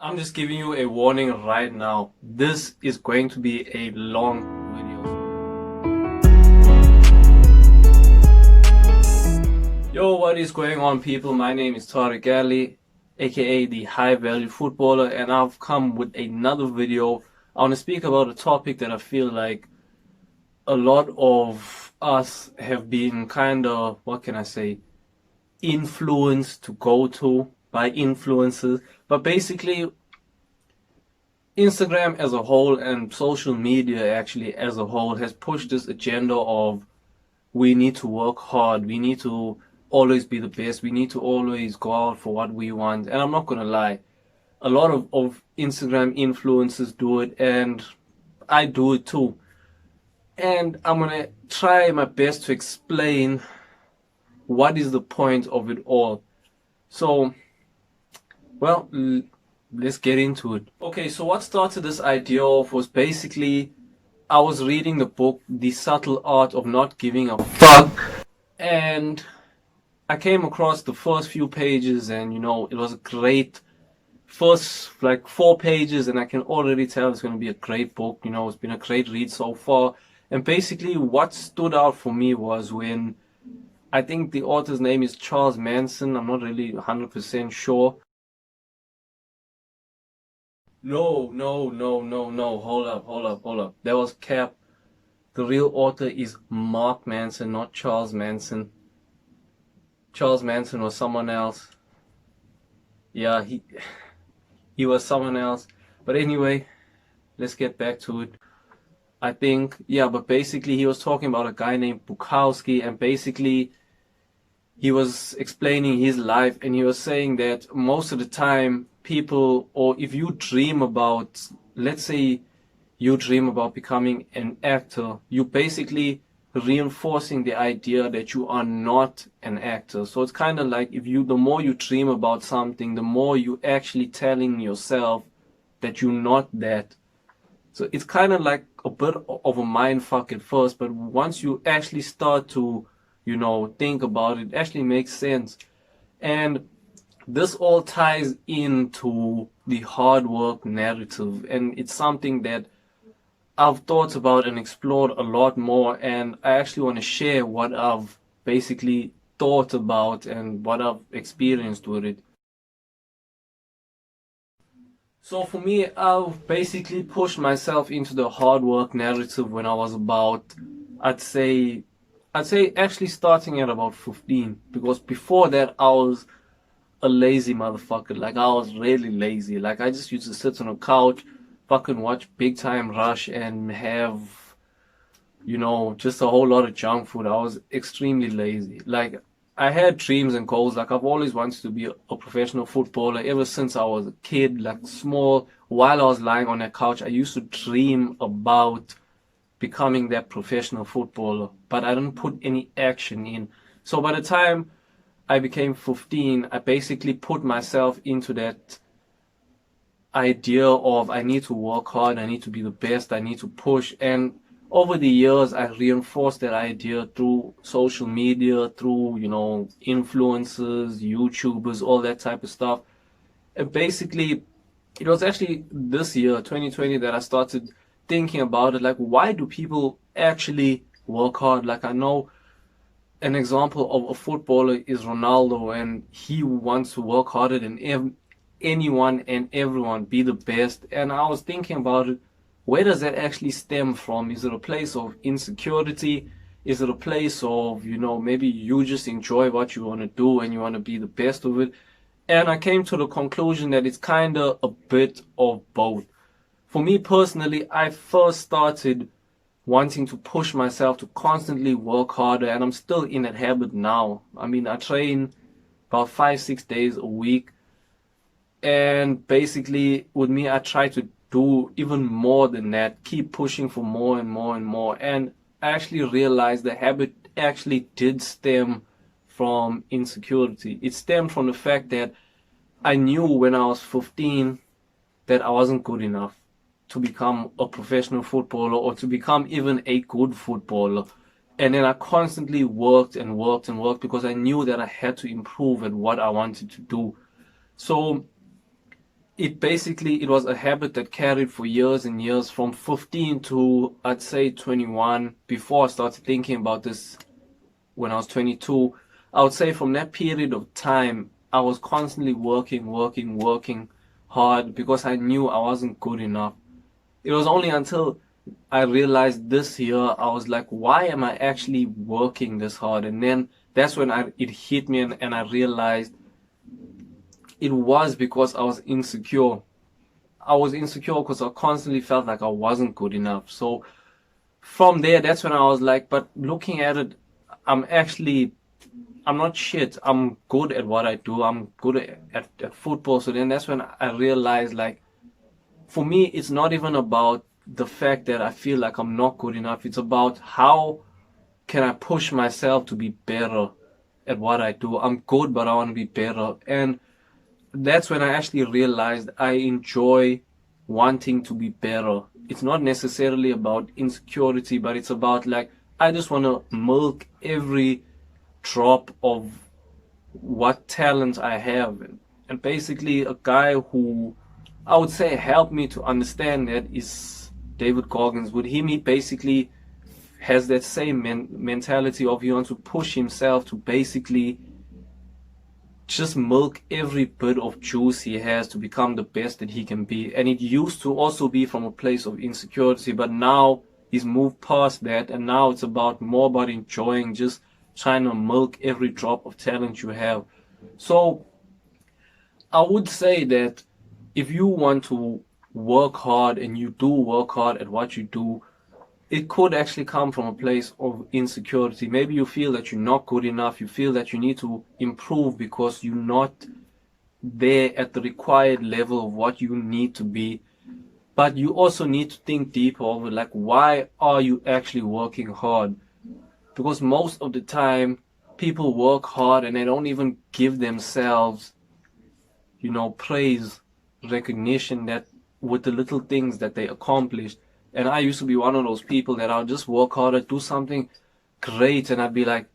I'm just giving you a warning right now. This is going to be a long video. Yo, what is going on, people? My name is Taariq Ally, aka the High Value Footballer, and I've come with another video. I want to speak about a topic that I feel like a lot of us have been kind of, what can I say, influenced to go to by influencers. But basically, Instagram as a whole and social media actually as a whole has pushed this agenda of we need to work hard, we need to always be the best, we need to always go out for what we want. And I'm not gonna lie, a lot of Instagram influencers do it, and I do it too. And I'm gonna try my best to explain what is the point of it all. So, well, let's get into it. Okay, so what started this idea off was basically I was reading the book The Subtle Art of Not Giving a Fuck, and I came across the first few pages, and it was a great first like 4 pages, and I can already tell it's going to be a great book. It's been a great read so far. And basically what stood out for me was when, I think the author's name is Charles Manson, I'm not really 100% sure. No, hold up. That was cap. The real author is Mark Manson, not Charles Manson. Charles Manson was someone else. Yeah, he was someone else. But anyway, let's get back to it. I think, yeah, but basically he was talking about a guy named Bukowski, and basically he was explaining his life, and he was saying that most of the time people, or if you dream about, let's say you dream about becoming an actor, you basically reinforcing the idea that you are not an actor. So it's kind of like the more you dream about something, the more you actually telling yourself that you're not that. So it's kind of like a bit of a mind fuck at first, but once you actually start to, think about it, it actually makes sense. And this all ties into the hard work narrative, and it's something that I've thought about and explored a lot more, and I actually want to share what I've basically thought about and what I've experienced with it. So for me, I've basically pushed myself into the hard work narrative when I was about, I'd say actually starting at about 15, because before that I was a lazy motherfucker. Like, I was really lazy. Like, I just used to sit on a couch, fucking watch Big Time Rush and have, just a whole lot of junk food. I was extremely lazy. Like, I had dreams and goals. Like, I've always wanted to be a professional footballer ever since I was a kid, like small. While I was lying on that couch, I used to dream about becoming that professional footballer, but I didn't put any action in. So by the time I became 15, I basically put myself into that idea of I need to work hard, I need to be the best, I need to push. And over the years, I reinforced that idea through social media, through, influencers, YouTubers, all that type of stuff. And basically, it was actually this year, 2020, that I started thinking about it. Like, why do people actually work hard? Like, I know an example of a footballer is Ronaldo, and he wants to work harder than anyone and everyone, be the best. And I was thinking about it, where does that actually stem from? Is it a place of insecurity? Is it a place of, maybe you just enjoy what you want to do and you want to be the best of it? And I came to the conclusion that it's kind of a bit of both. For me personally, I first started wanting to push myself to constantly work harder, and I'm still in that habit now. I mean, I train about 5-6 days a week, and basically with me, I try to do even more than that, keep pushing for more and more and more. And I actually realized the habit actually did stem from insecurity. It stemmed from the fact that I knew when I was 15 that I wasn't good enough to become a professional footballer or to become even a good footballer. And then I constantly worked and worked and worked because I knew that I had to improve at what I wanted to do. So it was a habit that carried for years and years, from 15 to I'd say 21. Before I started thinking about this when I was 22, I would say from that period of time, I was constantly working hard because I knew I wasn't good enough. It was only until I realized this year, I was like, why am I actually working this hard? And then that's when it hit me, and I realized it was because I was insecure. I was insecure because I constantly felt like I wasn't good enough. So from there, that's when I was like, but looking at it, I'm actually, I'm not shit. I'm good at what I do. I'm good at football. So then that's when I realized, like, for me, it's not even about the fact that I feel like I'm not good enough. It's about how can I push myself to be better at what I do. I'm good, but I want to be better. And that's when I actually realized I enjoy wanting to be better. It's not necessarily about insecurity, but it's about like, I just want to milk every drop of what talent I have. And basically, a guy who I would say helped me to understand that is David Goggins. With him, he basically has that same mentality of he wants to push himself to basically just milk every bit of juice he has to become the best that he can be. And it used to also be from a place of insecurity, but now he's moved past that, and now it's more about enjoying, just trying to milk every drop of talent you have. So I would say that if you want to work hard and you do work hard at what you do, it could actually come from a place of insecurity. Maybe you feel that you're not good enough. You feel that you need to improve because you're not there at the required level of what you need to be. But you also need to think deeper over, like, why are you actually working hard? Because most of the time, people work hard and they don't even give themselves, praise, recognition that with the little things that they accomplished. And I used to be one of those people that I'll just work harder, do something great, and I'd be like,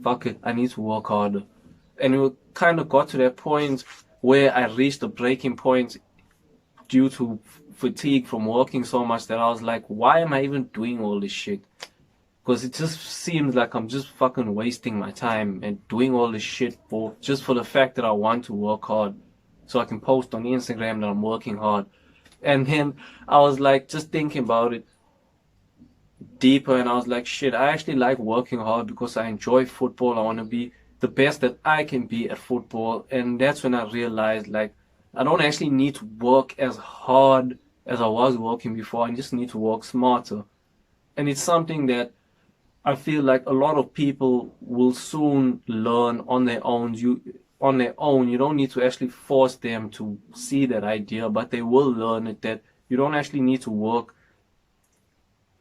fuck it, I need to work harder. And it kind of got to that point where I reached a breaking point due to fatigue from working so much that I was like, why am I even doing all this shit? Because it just seems like I'm just fucking wasting my time and doing all this shit just for the fact that I want to work hard. So I can post on Instagram that I'm working hard. And then I was like, just thinking about it deeper, and I was like, shit, I actually like working hard because I enjoy football. I want to be the best that I can be at football. And that's when I realized, like, I don't actually need to work as hard as I was working before. I just need to work smarter. And it's something that I feel like a lot of people will soon learn on their own. You don't need to actually force them to see that idea, but they will learn it, that you don't actually need to work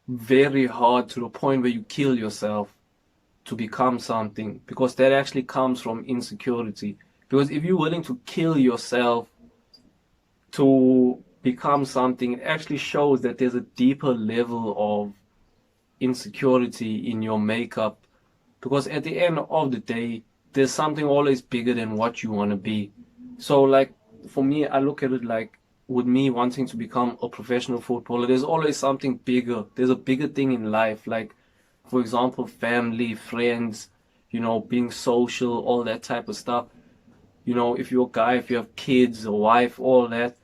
very hard to the point where you kill yourself to become something, because that actually comes from insecurity. Because if you're willing to kill yourself to become something, it actually shows that there's a deeper level of insecurity in your makeup. Because at the end of the day, there's something always bigger than what you want to be. So, like, for me, I look at it like, with me wanting to become a professional footballer, there's always something bigger. There's a bigger thing in life, like, for example, family, friends, being social, all that type of stuff. If you're a guy, if you have kids, a wife, all that,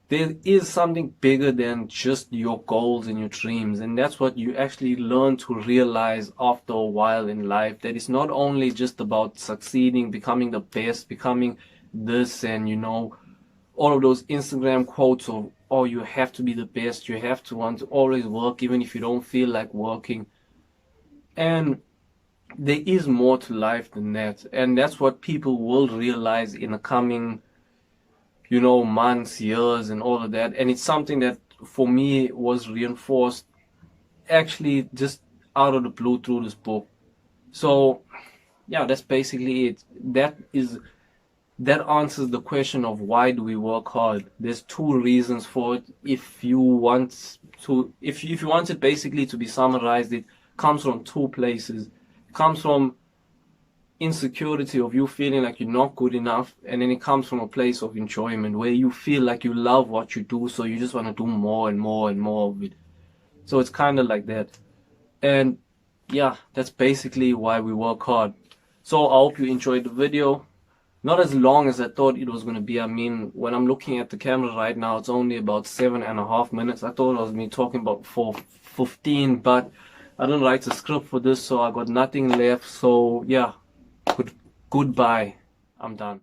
there is something bigger than just your goals and your dreams. And that's what you actually learn to realize after a while in life, that it's not only just about succeeding, becoming the best, becoming this, and all of those Instagram quotes of, oh, you have to be the best, you have to want to always work even if you don't feel like working. And there is more to life than that. And that's what people will realize in the coming months, years, and all of that. And it's something that for me was reinforced actually just out of the blue through this book. So yeah, that's basically it. That answers the question of why do we work hard. There's two reasons for it. If you want it basically to be summarized, it comes from two places. It comes from insecurity of you feeling like you're not good enough, and then it comes from a place of enjoyment where you feel like you love what you do, so you just want to do more and more and more of it. So it's kind of like that. And yeah, that's basically why we work hard. So I hope you enjoyed the video. Not as long as I thought it was going to be. I mean, when I'm looking at the camera right now, it's only about 7.5 minutes. I thought it was me talking about for 15, but I didn't write a script for this, so I got nothing left. So yeah, goodbye. I'm done.